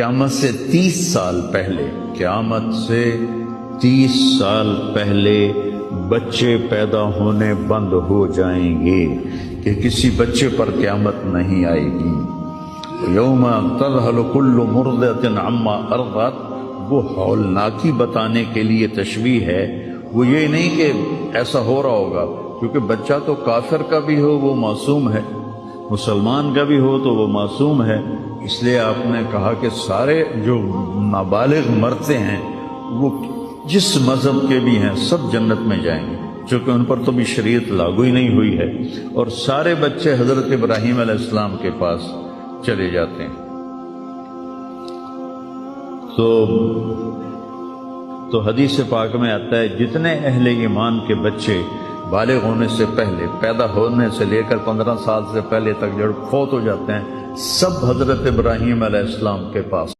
قیامت سے 30 سال پہلے، قیامت سے 30 سال پہلے بچے پیدا ہونے بند ہو جائیں گے کہ کسی بچے پر قیامت نہیں آئے گی۔ یوم تذہل کل مرضعۃ عما ارضعت، وہ ہولناکی بتانے کے لیے تشبیہ ہے، وہ یہ نہیں کہ ایسا ہو رہا ہوگا، کیونکہ بچہ تو کافر کا بھی ہو وہ معصوم ہے، مسلمان کا بھی ہو تو وہ معصوم ہے، اس لیے آپ نے کہا کہ سارے جو نابالغ مرتے ہیں وہ جس مذہب کے بھی ہیں سب جنت میں جائیں گے، چونکہ ان پر تو بھی شریعت لاگو ہی نہیں ہوئی ہے، اور سارے بچے حضرت ابراہیم علیہ السلام کے پاس چلے جاتے ہیں۔ تو حدیث پاک میں آتا ہے جتنے اہل ایمان کے بچے بالغ ہونے سے پہلے، پیدا ہونے سے لے کر 15 سال سے پہلے تک جو فوت ہو جاتے ہیں، سب حضرت ابراہیم علیہ السلام کے پاس